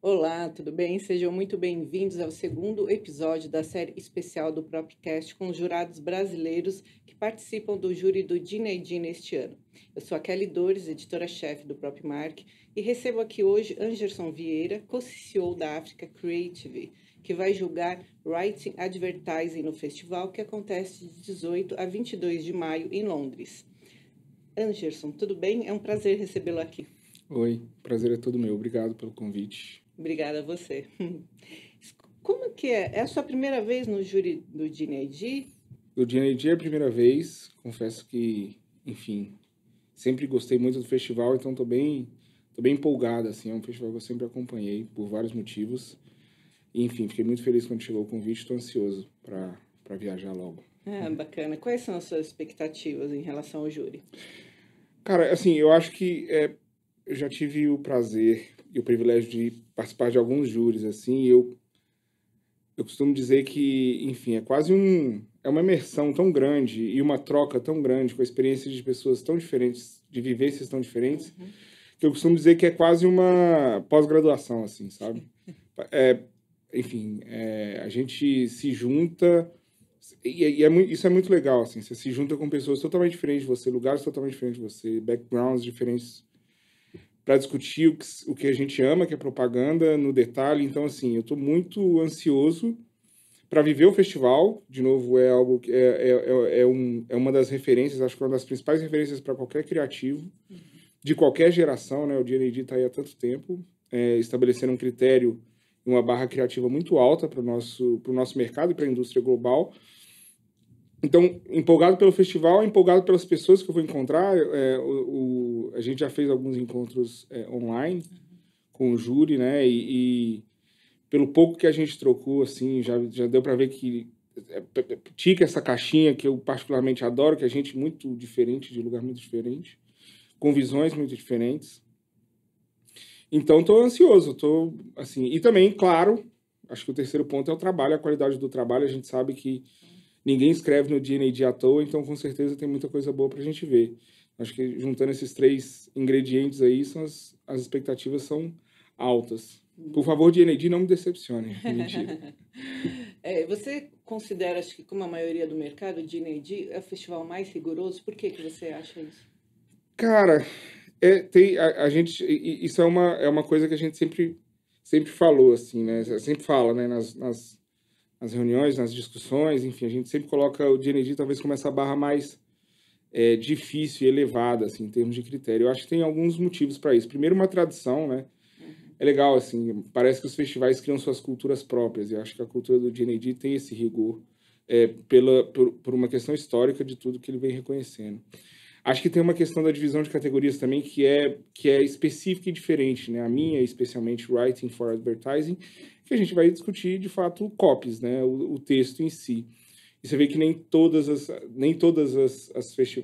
Olá, tudo bem? Sejam muito bem-vindos ao segundo episódio da série especial do Propcast com os jurados brasileiros que participam do júri do Dinedi neste ano. Eu sou a Kelly Dores, editora-chefe do Propmark, e recebo aqui hoje Anderson Vieira, co-CEO da Africa Creative, que vai julgar Writing Advertising no festival que acontece de 18 a 22 de maio em Londres. Anderson, tudo bem? É um prazer recebê-lo aqui. Oi, prazer é todo meu. Obrigado pelo convite. Obrigada a você. Como que é? É a sua primeira vez no júri do Dinedi? O D&D é a primeira vez, confesso que, enfim, sempre gostei muito do festival, então tô bem empolgado, assim, é um festival que eu sempre acompanhei por vários motivos. E, enfim, fiquei muito feliz quando chegou o convite, estou ansioso para viajar logo. Ah, bacana. Quais são as suas expectativas em relação ao júri? Cara, assim, eu acho que eu já tive o prazer e o privilégio de participar de alguns júris, assim, e eu costumo dizer que, enfim, é uma imersão tão grande e uma troca tão grande com a experiência de pessoas tão diferentes, de vivências tão diferentes, Uhum. que eu costumo dizer que é quase uma pós-graduação, assim, sabe? É, enfim, a gente se junta isso é muito legal, assim, você se junta com pessoas totalmente diferentes de você, lugares totalmente diferentes de você, backgrounds diferentes para discutir o que a gente ama, que é propaganda, no detalhe. Então, assim, eu estou muito ansioso para viver o festival. De novo, é algo que é uma das referências, acho que é uma das principais referências para qualquer criativo, de qualquer geração, né? O D&D está aí há tanto tempo, estabelecendo um critério e uma barra criativa muito alta para o nosso mercado e para a indústria global. Então, empolgado pelo festival, empolgado pelas pessoas que eu vou encontrar. A gente já fez alguns encontros online com o júri, né? E pelo pouco que a gente trocou, assim, já deu para ver que tica essa caixinha que eu particularmente adoro, que é gente muito diferente, de lugar muito diferente, com visões muito diferentes. Então, estou ansioso, estou assim. E também, claro, acho que o terceiro ponto é o trabalho, a qualidade do trabalho. A gente sabe que ninguém escreve no D&D à toa, então com certeza tem muita coisa boa para a gente ver. Acho que juntando esses três ingredientes aí, as expectativas são altas. Por favor, D&D, não me decepcione. Mentira. Você considera, acho que como a maioria do mercado, o Dinedi é o festival mais rigoroso? Por que que você acha isso? Cara, a gente, isso é uma coisa que a gente sempre falou, assim, né? Sempre fala, né? Nas reuniões, nas discussões, enfim, a gente sempre coloca o D&D talvez como essa barra mais difícil e elevada, assim, em termos de critério. Eu acho que tem alguns motivos para isso. Primeiro, uma tradição, né? Uhum. É legal, assim, parece que os festivais criam suas culturas próprias, e eu acho que a cultura do D&D tem esse rigor por uma questão histórica de tudo que ele vem reconhecendo. Acho que tem uma questão da divisão de categorias também que é específica e diferente, né? A minha, especialmente Writing for Advertising, que a gente vai discutir, de fato, copies, né? O texto em si. E você vê que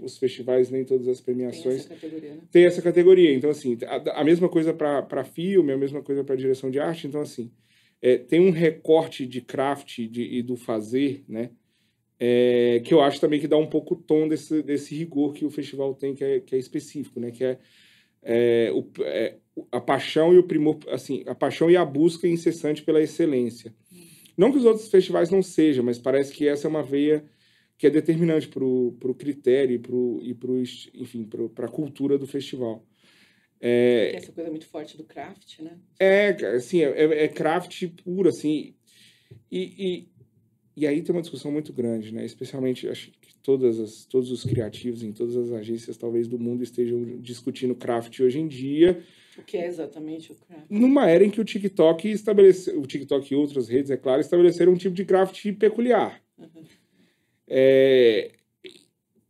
os festivais, nem todas as Tem essa premiações categoria, né? têm essa categoria. Então, assim, a mesma coisa para filme, a mesma coisa para direção de arte. Então, assim, tem um recorte de craft e do fazer, né? Que eu acho também que dá um pouco o tom desse rigor que o festival tem, que é específico, né? Que a paixão e o primor, assim, a paixão e a busca incessante pela excelência. Não que os outros festivais não sejam, mas parece que essa é uma veia que é determinante para o critério enfim, para a cultura do festival. Tem essa coisa muito forte do craft, né? Assim, é craft puro, assim, e, e aí tem uma discussão muito grande, né? Especialmente, acho que todos os criativos em todas as agências, talvez, do mundo estejam discutindo craft hoje em dia, O que é exatamente o craft? numa era em que o TikTok e outras redes, é claro, estabeleceram um tipo de craft peculiar. Uhum. É,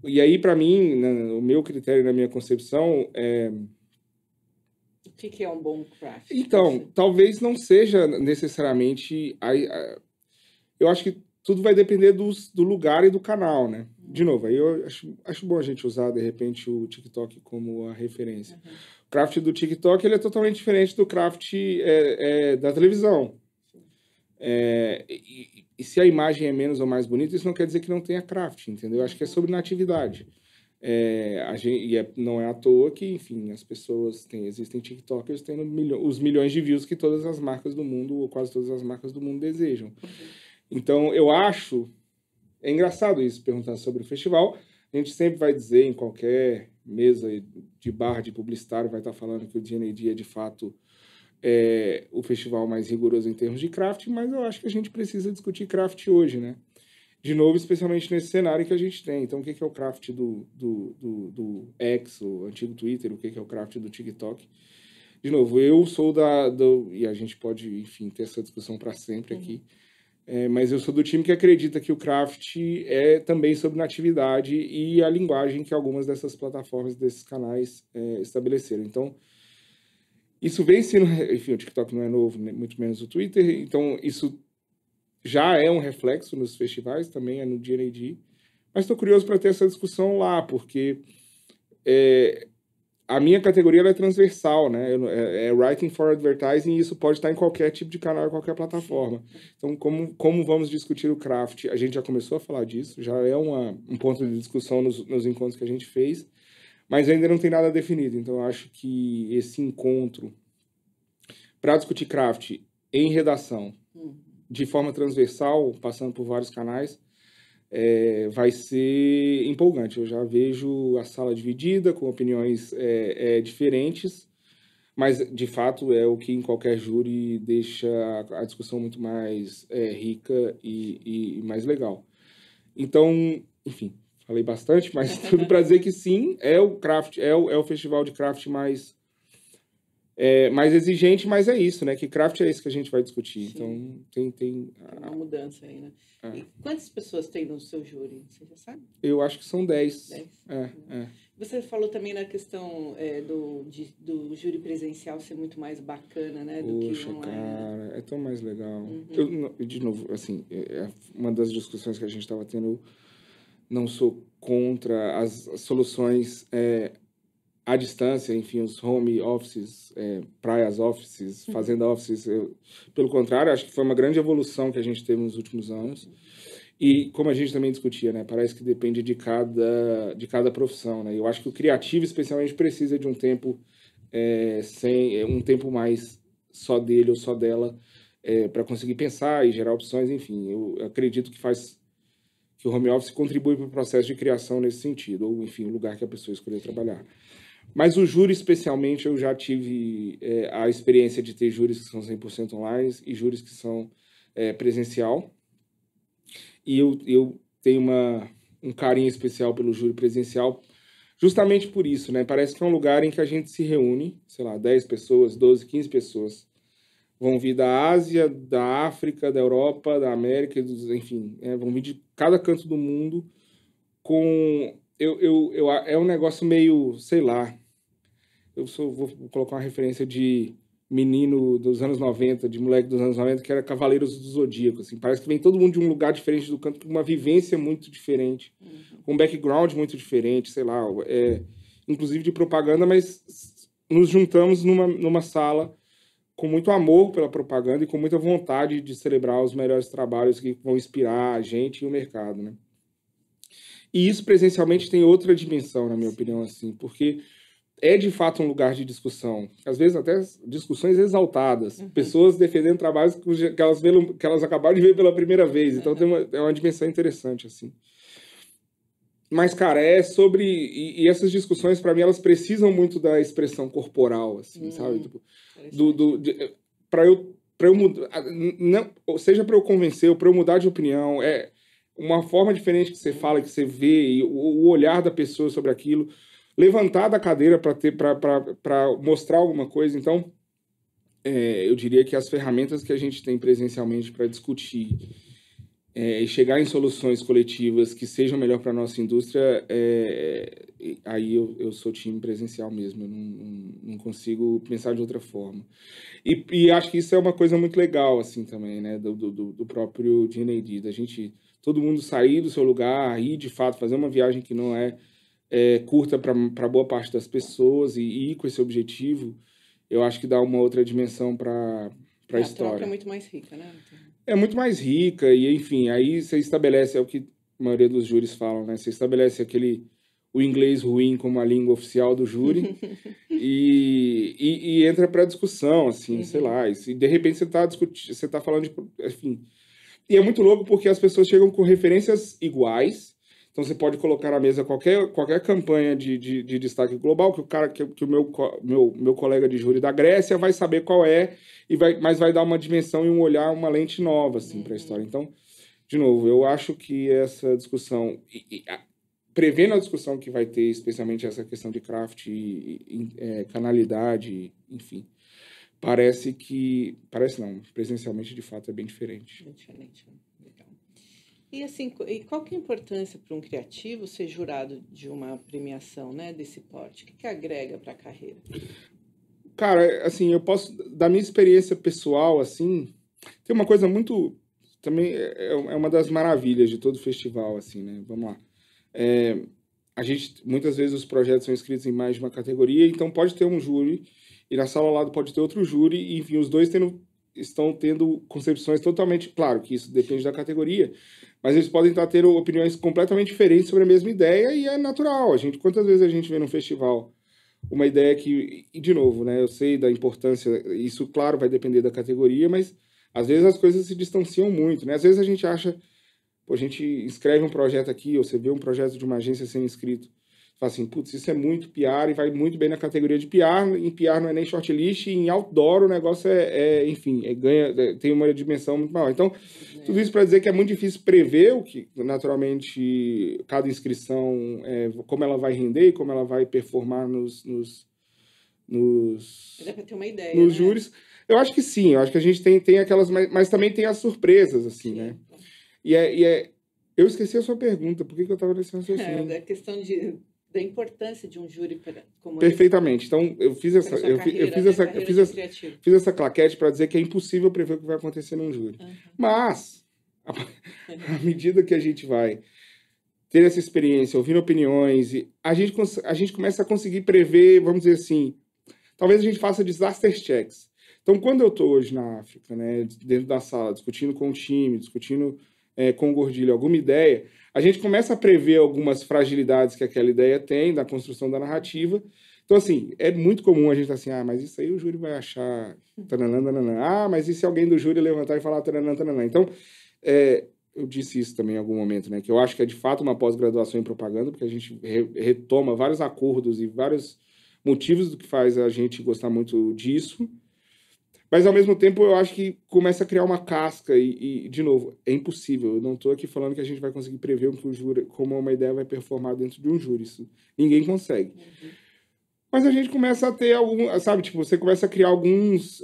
e aí, para mim, o meu critério, na minha concepção, O que que é um bom craft para então, você? talvez não seja necessariamente. Eu acho que tudo vai depender do lugar e do canal, né? De novo, aí eu acho bom a gente usar, de repente, o TikTok como a referência. Uhum. O craft do TikTok ele é totalmente diferente do craft da televisão. Sim. E se a imagem é menos ou mais bonita, isso não quer dizer que não tenha craft, entendeu? Eu acho que é Uhum. sobre natividade. Não é à toa que, enfim, as pessoas existem TikTokers tendo os milhões de views que todas as marcas do mundo, ou quase todas as marcas do mundo, desejam. Então, eu acho... É engraçado isso, perguntar sobre o festival. A gente sempre vai dizer, em qualquer mesa de bar de publicitário, vai estar falando que o D&AD é, de fato, o festival mais rigoroso em termos de craft, mas eu acho que a gente precisa discutir craft hoje, né? De novo, especialmente nesse cenário que a gente tem. Então, o que é o craft do X, o antigo Twitter, o que é o craft do TikTok? De novo, eu sou e a gente pode, enfim, ter essa discussão para sempre aqui, mas eu sou do time que acredita que o craft é também sobre natividade e a linguagem que algumas dessas plataformas, desses canais estabeleceram. Então, isso vem sendo... Enfim, o TikTok não é novo, muito menos o Twitter, então isso já é um reflexo nos festivais, também é no D&AD, mas estou curioso para ter essa discussão lá, porque a minha categoria ela é transversal, né? É Writing for Advertising, e isso pode estar em qualquer tipo de canal, em qualquer plataforma. Então, como vamos discutir o craft? A gente já começou a falar disso, já é um ponto de discussão nos encontros que a gente fez, mas ainda não tem nada definido. Então, eu acho que esse encontro para discutir craft em redação, de forma transversal, passando por vários canais, vai ser empolgante. Eu já vejo a sala dividida, com opiniões diferentes, mas, de fato, é o que em qualquer júri deixa a discussão muito mais rica e mais legal. Então, enfim, falei bastante, mas tudo para dizer que sim, é o craft, é o festival de craft mais exigente, mas é isso, né? Que craft é isso que a gente vai discutir. Sim. Então, tem uma mudança aí, né? E quantas pessoas tem no seu júri? Você já sabe? Eu acho que são 10. 10? Você falou também na questão do júri presencial ser muito mais bacana, né? Do que online. Cara, é tão mais legal. De novo, assim, uma das discussões que a gente estava tendo, eu não sou contra as soluções à distância, enfim, os home offices, praias offices, fazenda offices. Pelo contrário, acho que foi uma grande evolução que a gente teve nos últimos anos. E como a gente também discutia, né, parece que depende de cada profissão, né? Eu acho que o criativo, especialmente, precisa de um tempo um tempo mais só dele ou só dela para conseguir pensar e gerar opções. Enfim, eu acredito que o home office contribui para o processo de criação nesse sentido, ou, enfim, o lugar que a pessoa escolheu trabalhar. Mas o júri, especialmente, eu já tive a experiência de ter júris que são 100% online e júris que são presencial. E eu tenho um carinho especial pelo júri presencial, justamente por isso, né? Parece que é um lugar em que a gente se reúne, sei lá, 10 pessoas, 12, 15 pessoas. Vão vir da Ásia, da África, da Europa, da América, enfim, vão vir de cada canto do mundo é um negócio meio, sei lá, vou colocar uma referência de menino dos anos 90, de moleque dos anos 90, que era Cavaleiros do Zodíaco, assim. Parece que vem todo mundo de um lugar diferente do canto, com uma vivência muito diferente, com um background muito diferente, sei lá, inclusive de propaganda, mas nos juntamos numa sala com muito amor pela propaganda e com muita vontade de celebrar os melhores trabalhos que vão inspirar a gente e o mercado, né? E isso presencialmente tem outra dimensão, na minha opinião, assim, porque é de fato um lugar de discussão, às vezes até discussões exaltadas, pessoas defendendo trabalhos que elas acabaram de ver pela primeira vez, então é uma dimensão interessante, assim. Mas, cara, sobre... E essas discussões, para mim, elas precisam muito da expressão corporal, assim, sabe? Tipo, para eu mudar... Seja para eu convencer ou para eu mudar de opinião, uma forma diferente que você fala, que você vê, e o olhar da pessoa sobre aquilo, levantar da cadeira para mostrar alguma coisa. Então, eu diria que as ferramentas que a gente tem presencialmente para discutir e chegar em soluções coletivas que sejam melhor para a nossa indústria, aí eu sou time presencial mesmo, eu não consigo pensar de outra forma. E acho que isso é uma coisa muito legal, assim, também, né, do próprio D&AD, da gente, todo mundo sair do seu lugar e, de fato, fazer uma viagem que não curta para boa parte das pessoas e ir com esse objetivo, eu acho que dá uma outra dimensão para a história. A troca é muito mais rica, né? É muito mais rica e, enfim, aí você estabelece, é o que a maioria dos júris falam, né? Você estabelece o inglês ruim como a língua oficial do júri e entra para discussão, assim, sei lá. E se de repente você está discutindo, você está falando de, enfim. E é muito louco porque as pessoas chegam com referências iguais. Então você pode colocar na mesa qualquer campanha de destaque global que o meu colega de júri da Grécia vai saber qual é mas vai dar uma dimensão e um olhar, uma lente nova assim para a história. Então, de novo, eu acho que essa discussão prevendo a discussão que vai ter, especialmente essa questão de craft, canalidade, enfim, parece não, presencialmente de fato é bem diferente. Bem diferente, legal. E assim, qual que é a importância para um criativo ser jurado de uma premiação, né, desse porte? O que agrega para a carreira? Cara, assim, eu posso, da minha experiência pessoal, assim, tem uma coisa muito, também é uma das maravilhas de todo festival, assim, né? Vamos lá. A gente, muitas vezes os projetos são inscritos em mais de uma categoria, então pode ter um júri, e na sala ao lado pode ter outro júri, e enfim, os dois estão tendo concepções totalmente, claro que isso depende da categoria, mas eles podem estar tendo opiniões completamente diferentes sobre a mesma ideia, e é natural. Quantas vezes a gente vê num festival uma ideia que, e de novo, né, eu sei da importância, isso claro vai depender da categoria, mas às vezes as coisas se distanciam muito, né? Às vezes a gente acha, pô, a gente escreve um projeto aqui, ou você vê um projeto de uma agência sendo inscrito, fala assim, putz, isso é muito PR e vai muito bem na categoria de PR, em PR não é nem shortlist, e em outdoor o negócio enfim, tem uma dimensão muito maior. Então, tudo isso para dizer que é muito difícil prever o que, naturalmente, cada inscrição, como ela vai render e como ela vai performar Dá para ter uma ideia, nos né? júris. Eu acho que sim, eu acho que a gente tem aquelas, mas também tem as surpresas, assim, sim, né? Eu esqueci a sua pergunta, por que eu estava nesse raciocínio? Da questão da importância de um júri como perfeitamente. Então, eu fiz essa claquete para dizer que é impossível prever o que vai acontecer num júri. Mas, à medida que a gente vai ter essa experiência, ouvindo opiniões, a gente começa a conseguir prever, vamos dizer assim, talvez a gente faça disaster checks. Então, quando eu estou hoje na África, né, dentro da sala, discutindo com o time, discutindo com o Gordilho alguma ideia, a gente começa a prever algumas fragilidades que aquela ideia tem da construção da narrativa. Então, assim, é muito comum a gente estar assim, mas isso aí o júri vai achar taranã, taranã. Mas e se alguém do júri levantar e falar taranã, taranã? Então, eu disse isso também em algum momento, né, que eu acho que é de fato uma pós-graduação em propaganda, porque a gente retoma vários acordos e vários motivos do que faz a gente gostar muito disso. Mas, ao mesmo tempo, eu acho que começa a criar uma casca e de novo, é impossível. Eu não estou aqui falando que a gente vai conseguir prever o que o júri, como uma ideia vai performar dentro de um júri. Isso ninguém consegue. Mas a gente começa a ter sabe, tipo, você começa a criar alguns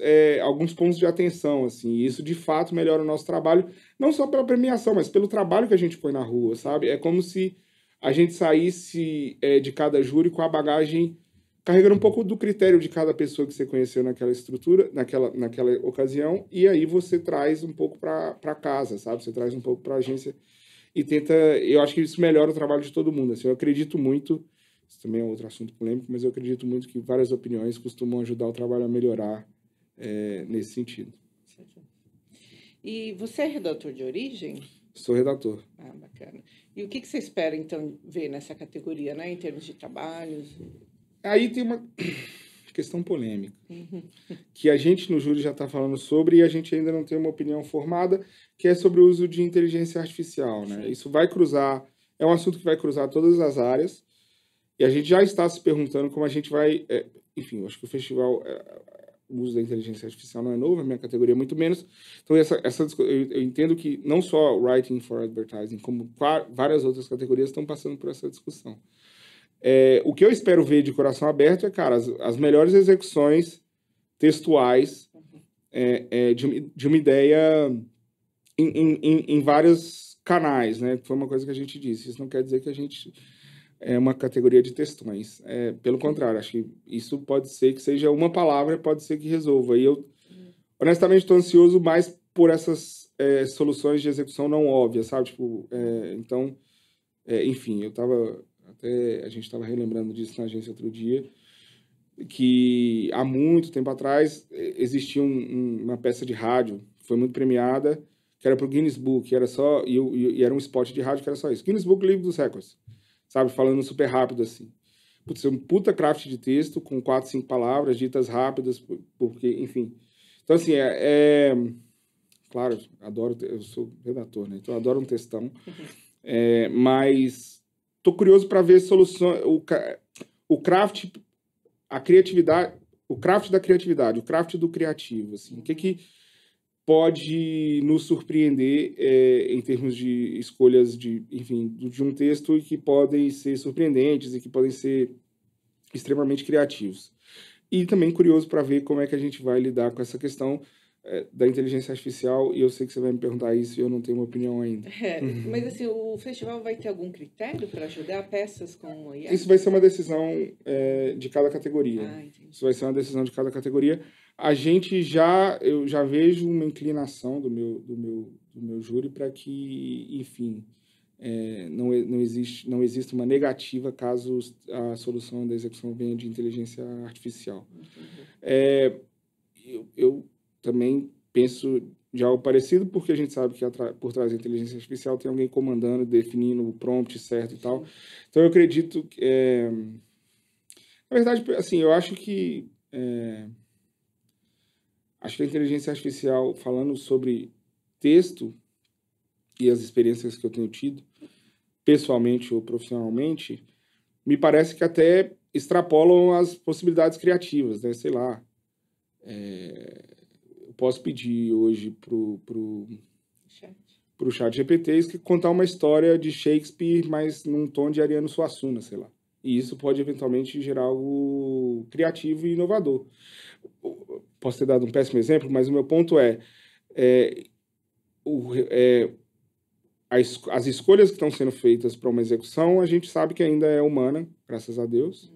pontos de atenção, assim, e isso de fato melhora o nosso trabalho, não só pela premiação, mas pelo trabalho que a gente põe na rua, sabe? É como se a gente saísse de cada júri com a bagagem carregando um pouco do critério de cada pessoa que você conheceu naquela estrutura, naquela ocasião, e aí você traz um pouco para casa, sabe? Você traz um pouco para a agência e tenta... Eu acho que isso melhora o trabalho de todo mundo. Assim, eu acredito muito, isso também é outro assunto polêmico, mas eu acredito muito que várias opiniões costumam ajudar o trabalho a melhorar nesse sentido. E você é redator de origem? Sou redator. Ah, bacana. E o que você espera, então, ver nessa categoria, né, em termos de trabalhos? Aí tem uma questão polêmica, que a gente no júri já está falando sobre e a gente ainda não tem uma opinião formada, que é sobre o uso de inteligência artificial, né? Isso vai cruzar, é um assunto que vai cruzar todas as áreas, e a gente já está se perguntando como a gente vai... enfim, eu acho que o festival, o uso da inteligência artificial não é novo, a minha categoria é muito menos. Então, eu entendo que não só Writing for Advertising, como várias outras categorias estão passando por essa discussão. O que eu espero ver de coração aberto é, cara, as melhores execuções textuais de uma ideia em vários canais, né? Foi uma coisa que a gente disse. Isso não quer dizer que a gente é uma categoria de textões. Pelo contrário, acho que isso pode ser que seja uma palavra, pode ser que resolva. E eu, honestamente, estou ansioso mais por essas soluções de execução não óbvias, sabe? Tipo, então, enfim, a gente estava relembrando disso na agência outro dia, que há muito tempo atrás existia uma peça de rádio, foi muito premiada, que era para o Guinness Book, era só, e era um spot de rádio que era só isso, Guinness Book Livro dos Records. sabe? Falando super rápido, assim. Putz, é um puta craft de texto com 4, 5 palavras, ditas rápidas, porque, enfim. Então, assim, claro, eu sou redator, né? Então, eu adoro um textão. Mas tô curioso para ver soluções, o craft, a criatividade, o craft da criatividade, o craft do criativo, assim. O que pode nos surpreender em termos de escolhas enfim, de um texto e que podem ser surpreendentes e que podem ser extremamente criativos. E também curioso para ver como é que a gente vai lidar com essa questão da inteligência artificial, e eu sei que você vai me perguntar isso e eu não tenho uma opinião ainda. Mas assim, o festival vai ter algum critério para julgar peças com IA? Isso vai ser uma decisão de cada categoria. Isso vai ser uma decisão de cada categoria. Eu já vejo uma inclinação do meu júri para que, enfim, não existe uma negativa caso a solução da execução venha de inteligência artificial. Eu também penso de algo parecido, porque a gente sabe que por trás da inteligência artificial tem alguém comandando, definindo o prompt certo e tal. Então, eu acredito que... na verdade, assim, eu acho que... acho que a inteligência artificial, falando sobre texto e as experiências que eu tenho tido, pessoalmente ou profissionalmente, me parece que até extrapolam as possibilidades criativas, né? Sei lá. Eu posso pedir hoje pro chat GPT contar uma história de Shakespeare, mas num tom de Ariano Suassuna, sei lá. E isso pode eventualmente gerar algo criativo e inovador. Posso ter dado um péssimo exemplo, mas o meu ponto as escolhas que estão sendo feitas para uma execução, a gente sabe que ainda é humana, graças a Deus.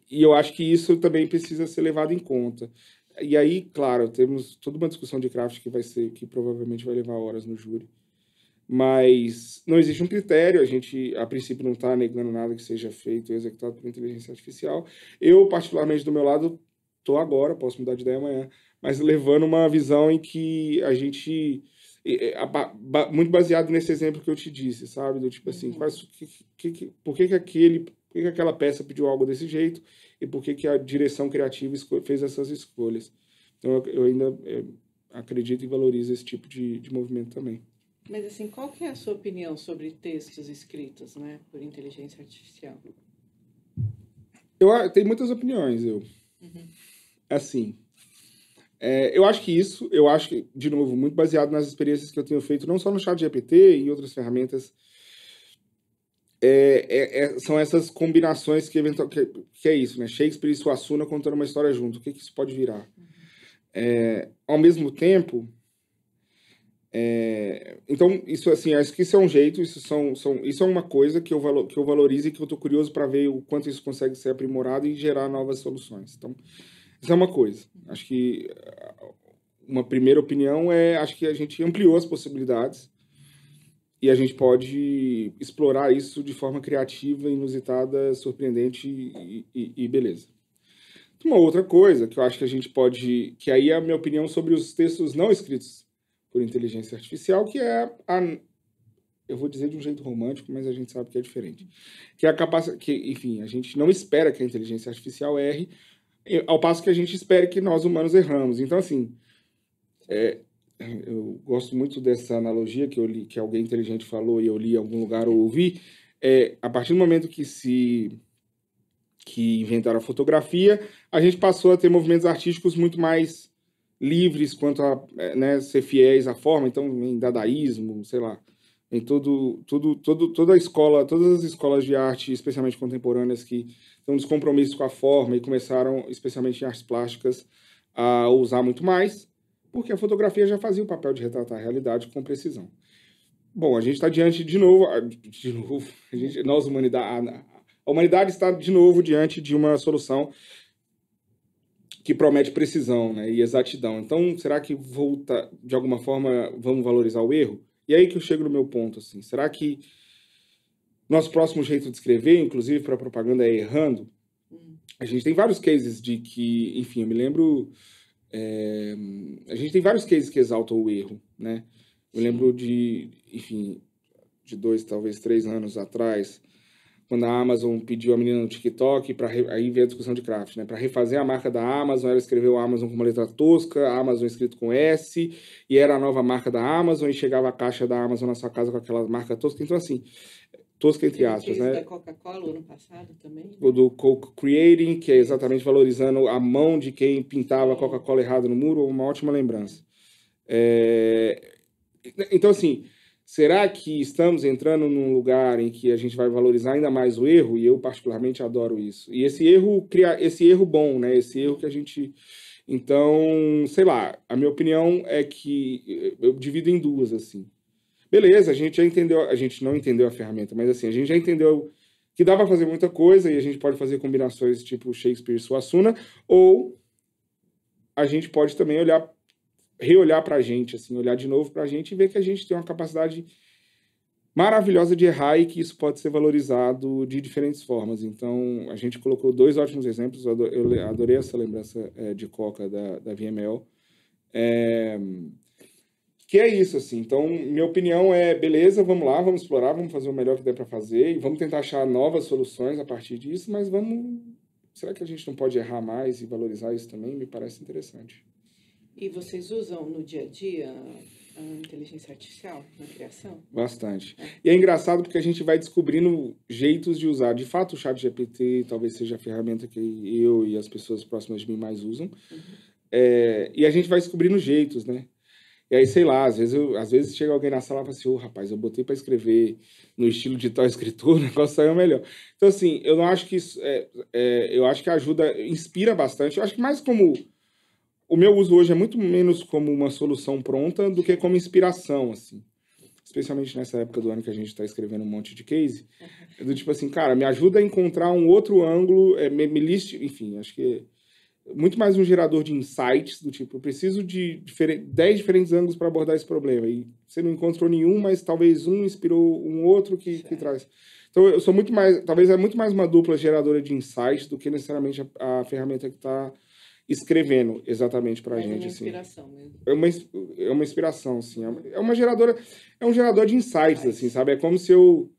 E eu acho que isso também precisa ser levado em conta. E aí, claro, temos toda uma discussão de craft que provavelmente vai levar horas no júri. Mas não existe um critério, a gente, a princípio, não está negando nada que seja feito e executado por inteligência artificial. Eu, particularmente, do meu lado, estou agora, posso mudar de ideia amanhã, mas levando uma visão em que a gente... muito baseado nesse exemplo que eu te disse, sabe? Do tipo assim, por que aquela peça pediu algo desse jeito e por que a direção criativa fez essas escolhas. Então, eu ainda acredito e valorizo esse tipo de movimento também. Mas, assim, qual que é a sua opinião sobre textos escritos, né, por inteligência artificial? Eu tenho muitas opiniões, Assim, eu acho que, de novo, muito baseado nas experiências que eu tenho feito, não só no ChatGPT e em outras ferramentas, são essas combinações que é isso, né? Shakespeare e Suassuna contando uma história junto. O que isso pode virar? Ao mesmo tempo, então, isso assim, acho que isso é um jeito, isso é uma coisa que eu valorizo e que eu estou curioso para ver o quanto isso consegue ser aprimorado e gerar novas soluções. Então, isso é uma coisa. Acho que uma primeira opinião acho que a gente ampliou as possibilidades e a gente pode explorar isso de forma criativa, inusitada, surpreendente e beleza. Uma outra coisa que eu acho que a gente pode... Que aí é a minha opinião sobre os textos não escritos por inteligência artificial, que eu vou dizer de um jeito romântico, mas a gente sabe que é diferente. Que é a capacidade... enfim, a gente não espera que a inteligência artificial erre, ao passo que a gente espera que nós humanos erramos. Então, assim, eu gosto muito dessa analogia que eu li, que alguém inteligente falou e eu li em algum lugar ou ouvi. A partir do momento que inventaram a fotografia, a gente passou a ter movimentos artísticos muito mais livres quanto a ser fiéis à forma. Então, em dadaísmo, sei lá, em toda a escola, todas as escolas de arte, especialmente contemporâneas, que têm descompromisso com a forma e começaram, especialmente em artes plásticas, a usar muito mais, porque a fotografia já fazia o papel de retratar a realidade com precisão. Bom, a gente está diante de novo, a humanidade está de novo diante de uma solução que promete precisão, né, e exatidão. Então, será que de alguma forma, vamos valorizar o erro? E aí que eu chego no meu ponto, assim, será que nosso próximo jeito de escrever, inclusive para propaganda, é errando? A gente tem vários cases de que, enfim, eu me lembro, a gente tem vários cases que exaltam o erro, né? Eu lembro de, enfim, de 2, talvez 3 anos atrás, quando a Amazon pediu a menina no TikTok, aí veio a discussão de craft, né? Para refazer a marca da Amazon, ela escreveu a Amazon com uma letra tosca, a Amazon escrito com S, e era a nova marca da Amazon, e chegava a caixa da Amazon na sua casa com aquela marca tosca. Então, assim, tosca entre aspas, né? Da Coca-Cola ano passado também. O do Coke Creating, que é exatamente valorizando a mão de quem pintava a Coca-Cola errado no muro, uma ótima lembrança. Então, assim, será que estamos entrando num lugar em que a gente vai valorizar ainda mais o erro? E eu particularmente adoro isso. E esse erro bom, né? Esse erro que a gente... Então, sei lá, a minha opinião é que eu divido em duas, assim. Beleza, a gente já entendeu, a gente não entendeu a ferramenta, mas assim, a gente já entendeu que dá para fazer muita coisa e a gente pode fazer combinações tipo Shakespeare e Suassuna, ou a gente pode também reolhar para a gente, assim, olhar de novo para a gente e ver que a gente tem uma capacidade maravilhosa de errar e que isso pode ser valorizado de diferentes formas. Então, a gente colocou 2 ótimos exemplos, eu adorei essa lembrança de Coca da VML. Que é isso, assim. Então, minha opinião é, beleza, vamos lá, vamos explorar, vamos fazer o melhor que der para fazer e vamos tentar achar novas soluções a partir disso, mas vamos... Será que a gente não pode errar mais e valorizar isso também? Me parece interessante. E vocês usam no dia a dia a inteligência artificial na criação? Bastante. E é engraçado porque a gente vai descobrindo jeitos de usar. De fato, o ChatGPT talvez seja a ferramenta que eu e as pessoas próximas de mim mais usam. E a gente vai descobrindo jeitos, né? E aí, sei lá, às vezes chega alguém na sala e fala assim, rapaz, eu botei para escrever no estilo de tal escritor, o negócio saiu melhor. Então, assim, eu não acho que isso... eu acho que ajuda, inspira bastante. Eu acho que mais como... O meu uso hoje é muito menos como uma solução pronta do que como inspiração, assim. Especialmente nessa época do ano que a gente está escrevendo um monte de case. Do tipo assim, cara, me ajuda a encontrar um outro ângulo, enfim, acho que muito mais um gerador de insights, do tipo, eu preciso de 10 diferentes ângulos para abordar esse problema. E você não encontrou nenhum, mas talvez um inspirou um outro que traz. Então, eu sou muito mais, talvez é muito mais uma dupla geradora de insights do que necessariamente a ferramenta que está escrevendo exatamente para a gente. É uma inspiração mesmo. É uma inspiração, assim. É um gerador de insights, assim, sabe? É como se eu...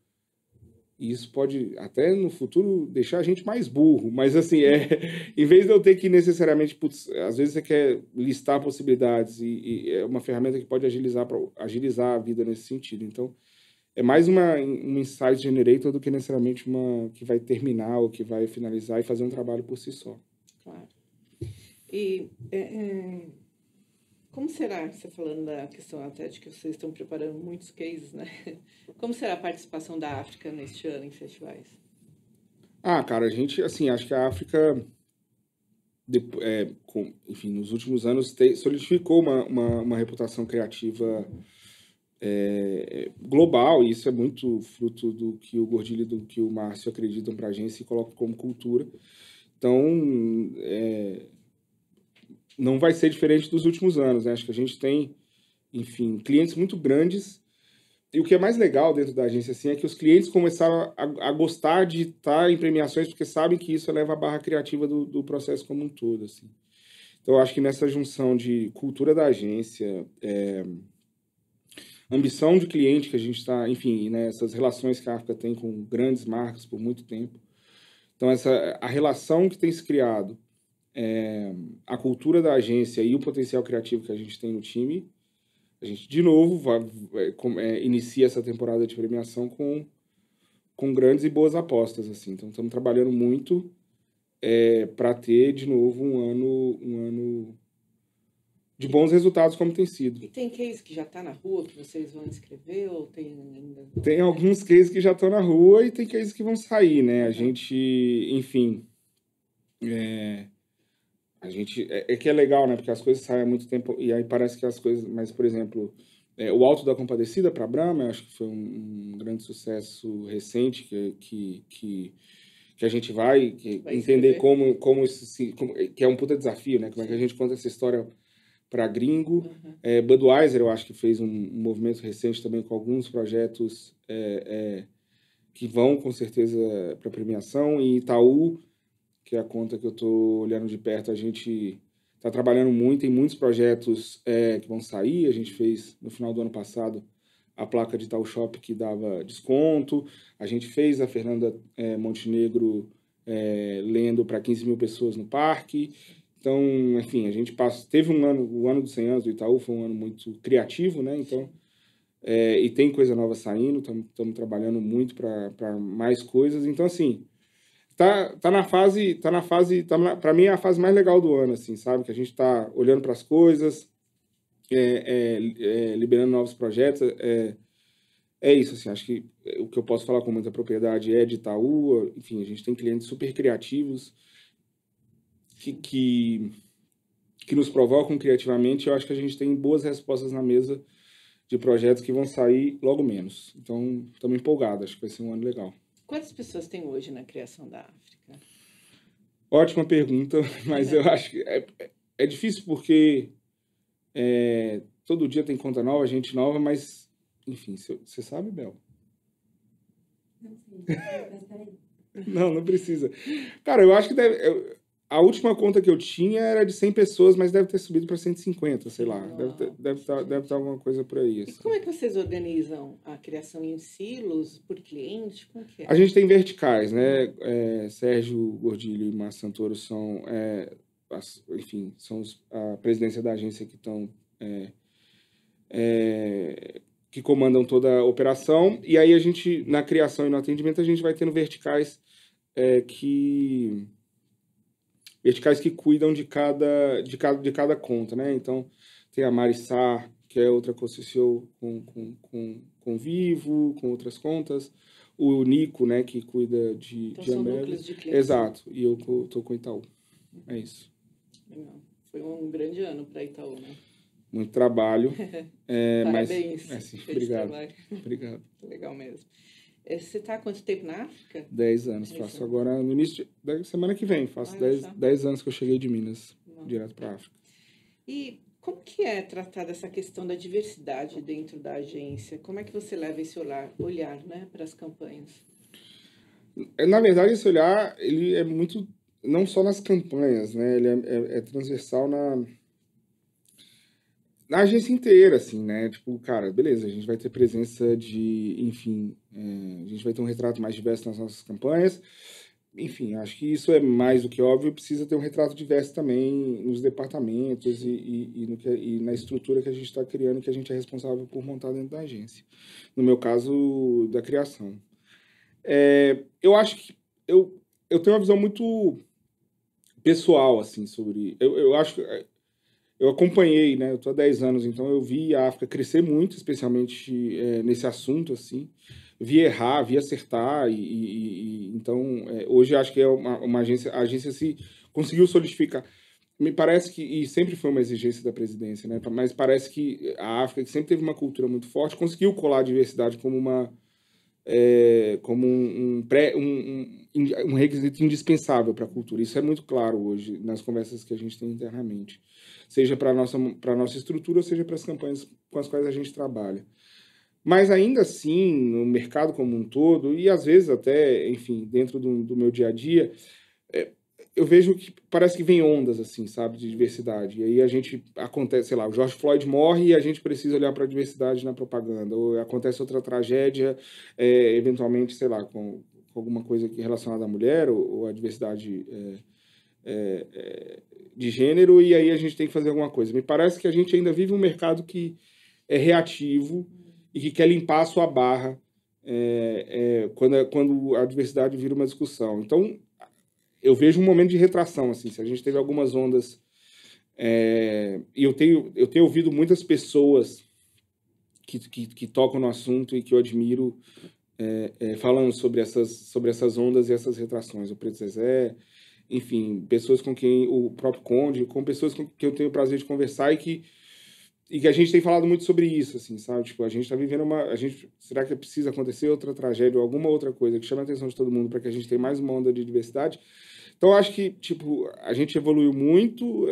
E isso pode até no futuro deixar a gente mais burro, mas assim, em vez de eu ter que necessariamente, putz, às vezes você quer listar possibilidades e é uma ferramenta que pode agilizar a vida nesse sentido. Então, é mais um insight generator do que necessariamente uma que vai terminar ou que vai finalizar e fazer um trabalho por si só. Claro. E como será, você falando da questão até de que vocês estão preparando muitos cases, né? Como será a participação da África neste ano em festivais? Cara, a gente, assim, acho que a África, enfim, nos últimos anos solidificou uma reputação criativa global, e isso é muito fruto do que o Gordilho e do que o Márcio acreditam para a agência e colocam como cultura. Então, não vai ser diferente dos últimos anos, né? Acho que a gente tem, enfim, clientes muito grandes. E o que é mais legal dentro da agência assim, é que os clientes começaram a gostar de estar em premiações porque sabem que isso eleva a barra criativa do processo como um todo. Assim. Então, eu acho que nessa junção de cultura da agência, ambição de cliente que a gente está, enfim, né, essas relações que a África tem com grandes marcas por muito tempo. Então, a relação que tem se criado, a cultura da agência e o potencial criativo que a gente tem no time, a gente, de novo, inicia essa temporada de premiação com grandes e boas apostas. Assim. Então, estamos trabalhando muito para ter, de novo, um ano de bons resultados, como tem sido. E tem case que já está na rua, que vocês vão escrever, ou tem ainda... Tem alguns cases que já estão na rua e tem cases que vão sair, né? A gente, enfim... A gente... que é legal, né? Porque as coisas saem há muito tempo e aí parece que as coisas... Mas, por exemplo, o Alto da Compadecida para a Brahma, eu acho que foi um grande sucesso recente que a gente vai entender como isso que é um puta desafio, né? Como é que a gente conta essa história para gringo. Budweiser, eu acho que fez um movimento recente também com alguns projetos que vão, com certeza, para premiação. E Itaú, que é a conta que eu estou olhando de perto, a gente está trabalhando muito em muitos projetos que vão sair. A gente fez, no final do ano passado, a placa de Itaú Shop que dava desconto. A gente fez a Fernanda Montenegro lendo para 15 mil pessoas no parque. Então, enfim, a gente teve o ano dos 100 anos do Itaú foi um ano muito criativo, né? Então, e tem coisa nova saindo, estamos trabalhando muito para mais coisas. Então, assim, tá na fase, para mim é a fase mais legal do ano, assim, sabe? Que a gente está olhando para as coisas, liberando novos projetos. É isso, assim, acho que o que eu posso falar com muita propriedade é de Itaú. Enfim, a gente tem clientes super criativos que nos provocam criativamente. Eu acho que a gente tem boas respostas na mesa de projetos que vão sair logo menos. Então, estamos empolgados, acho que vai ser um ano legal. Quantas pessoas tem hoje na criação da África? Ótima pergunta, mas eu acho que é difícil porque todo dia tem conta nova, gente nova, mas, enfim, você sabe, Bel? Não sei, mas peraí. Não precisa. Cara, eu acho que a última conta que eu tinha era de 100 pessoas, mas deve ter subido para 150, sei lá. Deve estar alguma coisa por aí. E como é que vocês organizam a criação em silos, por cliente? Como que é? A gente tem verticais, né? Sérgio Gordilho e Márcio Santoro são, enfim, são a presidência da agência que estão que comandam toda a operação. E aí a gente, na criação e no atendimento, a gente vai tendo verticais que cuidam de cada conta, né? Então, tem a Marissá, que é outra co-CEO com Vivo, com outras contas. O Nico, né, que cuida de são Ambev. núcleos de clientes. Exato, e eu estou com o Itaú. É isso. Foi um grande ano para Itaú, né? Muito trabalho. Parabéns. Mas, sim, obrigado. Obrigado. Legal mesmo. Você está há quanto tempo na África? 10 anos. Faço agora no início da semana que vem. Faço 10 anos que eu cheguei de Minas, direto para a África. E como que é tratada essa questão da diversidade dentro da agência? Como é que você leva esse olhar, né, para as campanhas? Na verdade, esse olhar ele é muito, não só nas campanhas, né? Ele é transversal na agência inteira, assim, né? Tipo, cara, beleza, a gente vai ter presença enfim, a gente vai ter um retrato mais diverso nas nossas campanhas. Enfim, acho que isso é mais do que óbvio, precisa ter um retrato diverso também nos departamentos e na estrutura que a gente está criando, que a gente é responsável por montar dentro da agência. No meu caso, da criação. Eu acho que eu tenho uma visão muito pessoal, assim, sobre... Eu acho que... Eu acompanhei, né? Eu estou há 10 anos, então eu vi a África crescer muito, especialmente nesse assunto, assim. Vi errar, vi acertar, então hoje acho que é uma agência, a agência se conseguiu solidificar. Me parece que, e sempre foi uma exigência da presidência, né? Mas parece que a África, que sempre teve uma cultura muito forte, conseguiu colar a diversidade como um requisito indispensável para a cultura. Isso é muito claro hoje nas conversas que a gente tem internamente, seja para a nossa estrutura, ou seja para as campanhas com as quais a gente trabalha. Mas ainda assim, no mercado como um todo, e às vezes até, enfim, dentro do meu dia a dia, eu vejo que parece que vem ondas, assim, sabe, de diversidade. E aí acontece, sei lá, o George Floyd morre e a gente precisa olhar para a diversidade na propaganda. Ou acontece outra tragédia, eventualmente, sei lá, com alguma coisa relacionada à mulher ou à diversidade de gênero, e aí a gente tem que fazer alguma coisa. Me parece que a gente ainda vive um mercado que é reativo e que quer limpar a sua barra quando a diversidade vira uma discussão. Então, eu vejo um momento de retração, assim, se a gente teve algumas ondas, e eu tenho ouvido muitas pessoas que tocam no assunto e que eu admiro falando sobre essas ondas e essas retrações. O Preto Zezé, enfim, pessoas com quem, o próprio Conde, com pessoas com que eu tenho o prazer de conversar e que a gente tem falado muito sobre isso, assim, sabe? Tipo, a gente está vivendo será que precisa acontecer outra tragédia ou alguma outra coisa que chame a atenção de todo mundo para que a gente tenha mais uma onda de diversidade? Então, eu acho que, tipo, a gente evoluiu muito,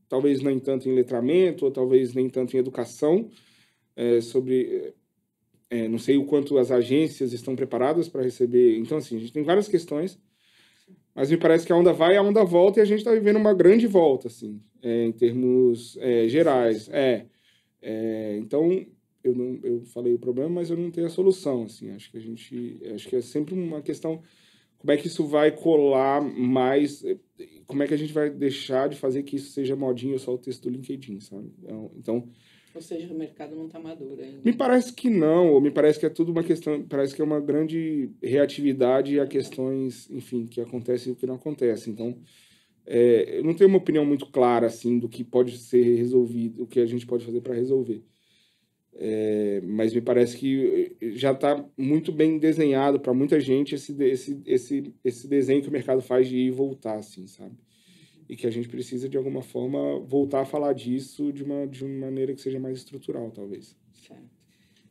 talvez nem tanto em letramento, ou talvez nem tanto em educação, não sei o quanto as agências estão preparadas para receber. Então, assim, a gente tem várias questões, mas me parece que a onda vai, a onda volta, e a gente está vivendo uma grande volta, assim, em termos gerais. Então, eu falei o problema, mas eu não tenho a solução, assim. Acho que é sempre uma questão, como é que isso vai colar mais, como é que a gente vai deixar de fazer que isso seja modinha só o texto do LinkedIn, sabe? Então, Ou seja, o mercado não está maduro ainda. me parece que não, ou me parece que é tudo uma questão, parece que é uma grande reatividade a questões, enfim, que acontecem e o que não acontece. Então, eu não tenho uma opinião muito clara, assim, do que pode ser resolvido, o que a gente pode fazer para resolver. Mas me parece que já está muito bem desenhado para muita gente esse desenho que o mercado faz de ir e voltar, assim, sabe? E que a gente precisa, de alguma forma, voltar a falar disso de uma maneira que seja mais estrutural, talvez. Certo.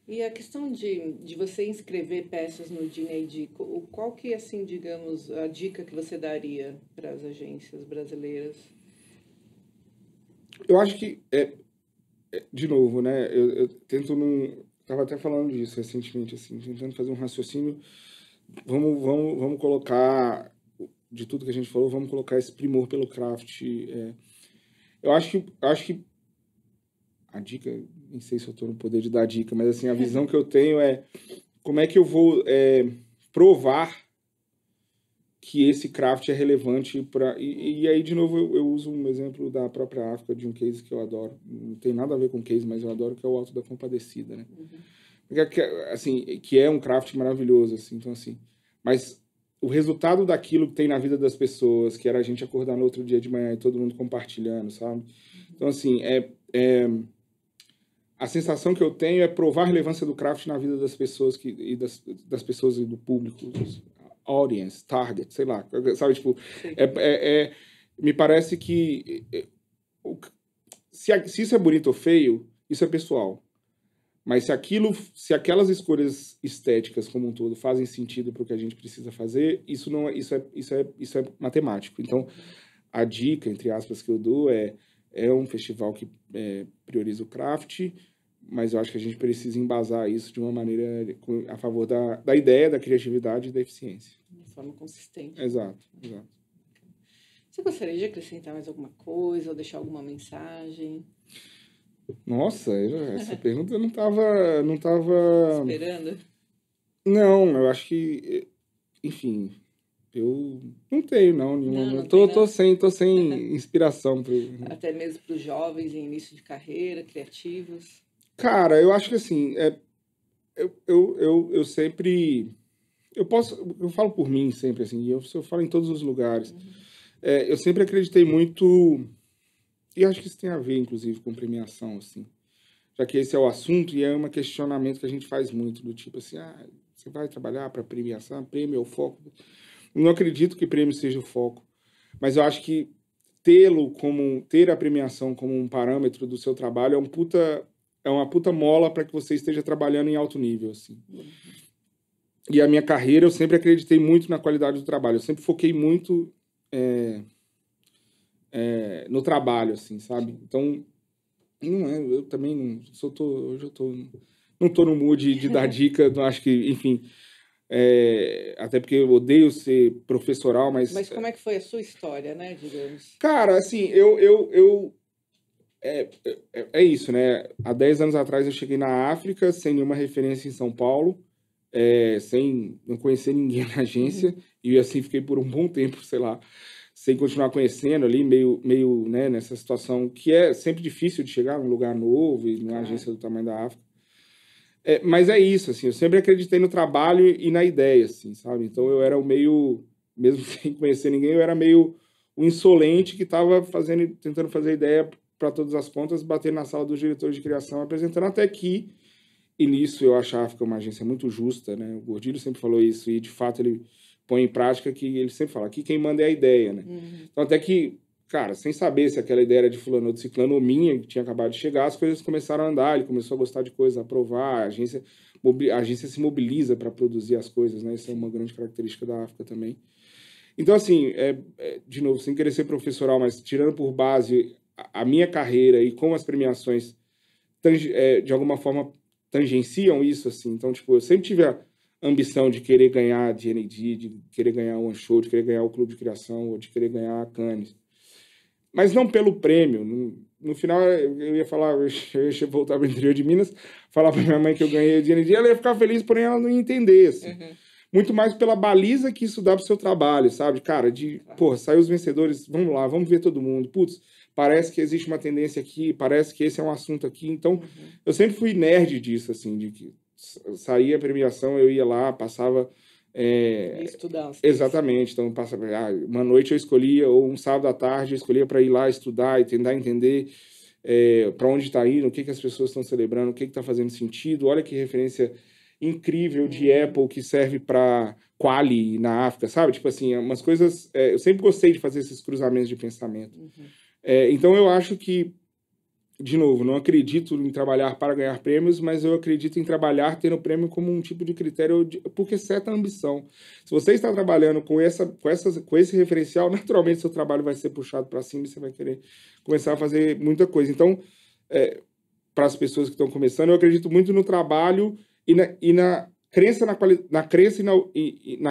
E a questão de você inscrever peças no DNAD, qual que, assim, digamos, a dica que você daria para as agências brasileiras? Eu acho que, de novo, né, eu tento não... Estava até falando disso recentemente, assim, tentando fazer um raciocínio. Vamos colocar, de tudo que a gente falou, vamos colocar esse primor pelo craft. Eu acho que a dica, nem sei se eu estou no poder de dar dica, mas assim, a visão que eu tenho é como é que eu vou provar que esse craft é relevante para... E aí, de novo, eu uso um exemplo da própria África, de um case que eu adoro. Não tem nada a ver com case, mas eu adoro, que é o Alto da Compadecida, né? Assim, que é um craft maravilhoso, assim. Então, assim, mas o resultado daquilo que tem na vida das pessoas, que era a gente acordar no outro dia de manhã e todo mundo compartilhando, sabe? Então, assim, a sensação que eu tenho é provar a relevância do craft na vida das pessoas e das pessoas e do público, audience, target, sei lá, sabe, tipo, me parece que se isso é bonito ou feio, isso é pessoal. Mas se aquelas escolhas estéticas como um todo fazem sentido para o que a gente precisa fazer, isso é matemático. Então, a dica, entre aspas, que eu dou é um festival que prioriza o craft, mas eu acho que a gente precisa embasar isso de uma maneira a favor da ideia, da criatividade e da eficiência. De forma consistente. Exato. Você gostaria de acrescentar mais alguma coisa ou deixar alguma mensagem? Nossa, essa pergunta eu não tava... Esperando? Não, eu acho que, enfim, eu não tenho, não, nenhuma. Não Tô tem, sem inspiração. Até mesmo para os jovens em início de carreira, criativos. Cara, eu acho que assim, eu sempre... Eu falo por mim sempre, assim, eu falo em todos os lugares. Eu sempre acreditei muito, e acho que isso tem a ver, inclusive, com premiação, assim. Já que esse é o assunto e é um questionamento que a gente faz muito, do tipo assim, você vai trabalhar para premiação, prêmio é o foco. Eu não acredito que prêmio seja o foco, mas eu acho que ter a premiação como um parâmetro do seu trabalho é uma puta mola para que você esteja trabalhando em alto nível, assim. E a minha carreira, eu sempre acreditei muito na qualidade do trabalho. Eu sempre foquei muito no trabalho, assim, sabe? Então, eu também hoje não tô no mood de dar dica, não acho que, enfim, até porque eu odeio ser professoral, mas... Mas como é que foi a sua história, né, digamos? Cara, assim, é isso, né? Há 10 anos atrás eu cheguei na África sem nenhuma referência em São Paulo, sem não conhecer ninguém na agência, e assim fiquei por um bom tempo, sei lá, sem continuar conhecendo ali, meio né, nessa situação que é sempre difícil de chegar num lugar novo e numa agência do tamanho da África. Mas é isso, assim, eu sempre acreditei no trabalho e na ideia, assim, sabe? Então eu era mesmo sem conhecer ninguém, eu era meio o insolente que estava tentando fazer ideia para todas as contas, batendo na sala dos diretores de criação, apresentando até que, e nisso eu acho a África uma agência muito justa, né? O Gordilho sempre falou isso, e de fato ele põe em prática que ele sempre fala, aqui quem manda é a ideia, né? Então até que, cara, sem saber se aquela ideia era de fulano ou de ciclano ou minha, que tinha acabado de chegar, as coisas começaram a andar, ele começou a gostar de coisas, a aprovar, a agência se mobiliza para produzir as coisas, né? Isso é uma grande característica da África também. Então, assim, de novo, sem querer ser professoral, mas tirando por base a minha carreira e como as premiações, de alguma forma, tangenciam isso, assim. Então, tipo, eu sempre tive a ambição de querer ganhar a DNAD, de querer ganhar o One Show, de querer ganhar o Clube de Criação, ou de querer ganhar a Cannes. mas não pelo prêmio. No final, eu ia falar, eu ia voltar para o interior de Minas, falar para minha mãe que eu ganhei o dinheiro, ela ia ficar feliz, porém ela não ia entender, assim. Uhum. Muito mais pela baliza que isso dá pro seu trabalho, sabe? Cara, porra, saiu os vencedores, vamos lá, vamos ver todo mundo. Putz, parece que existe uma tendência aqui, parece que esse é um assunto aqui. Então, eu sempre fui nerd disso, assim, de que saía a premiação, eu ia lá, passava... Estudar. Exatamente. Então, uma noite eu escolhia, ou um sábado à tarde eu escolhia para ir lá estudar e tentar entender para onde está indo, o que as pessoas estão celebrando, o que está fazendo sentido. Olha que referência incrível de Apple que serve para Quali na África, sabe? Tipo assim, umas coisas... eu sempre gostei de fazer esses cruzamentos de pensamento. Então, eu acho que, de novo, não acredito em trabalhar para ganhar prêmios, mas eu acredito em trabalhar tendo prêmio como um tipo de critério, porque certa ambição. Se você está trabalhando com esse referencial, naturalmente seu trabalho vai ser puxado para cima e você vai querer começar a fazer muita coisa. Então, para as pessoas que estão começando, eu acredito muito no trabalho e na crença na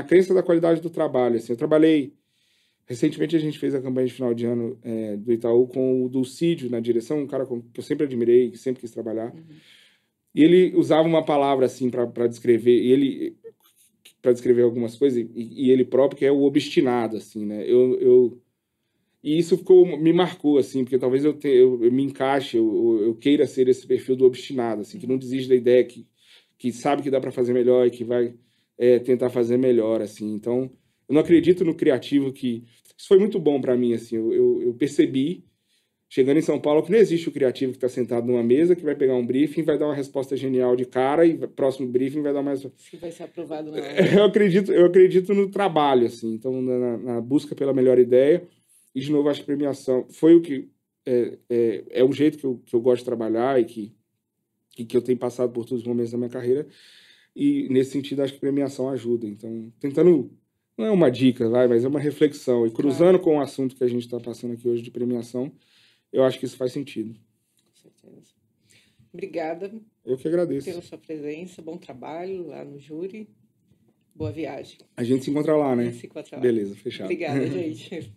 crença da qualidade do trabalho. Assim, eu trabalhei... Recentemente a gente fez a campanha de final de ano do Itaú com o Dulcídio na direção, um cara que eu sempre admirei, que sempre quis trabalhar. E ele usava uma palavra assim para descrever, para descrever algumas coisas, e ele próprio, que é o obstinado, assim, né? E isso me marcou, assim, porque talvez eu me encaixe, eu queira ser esse perfil do obstinado, assim, que não desiste da ideia, que sabe que dá para fazer melhor e que vai tentar fazer melhor, assim. Então, eu não acredito no criativo que... Isso foi muito bom para mim, assim. Eu percebi, chegando em São Paulo, que não existe o criativo que está sentado numa mesa, que vai pegar um briefing, vai dar uma resposta genial de cara e próximo briefing vai dar mais... Que vai ser aprovado na hora. Eu acredito no trabalho, assim. Então, na busca pela melhor ideia. E, de novo, acho que premiação foi o que... É o jeito que eu gosto de trabalhar e que eu tenho passado por todos os momentos da minha carreira. E, nesse sentido, acho que premiação ajuda. Então, tentando... Não é uma dica, mas é uma reflexão. E cruzando com o assunto que a gente está passando aqui hoje de premiação, eu acho que isso faz sentido. Com certeza. Obrigada. Eu que agradeço. Pela sua presença, bom trabalho lá no júri. Boa viagem. A gente se encontra lá, né? A gente se encontra lá. Beleza, fechado. Obrigada, gente.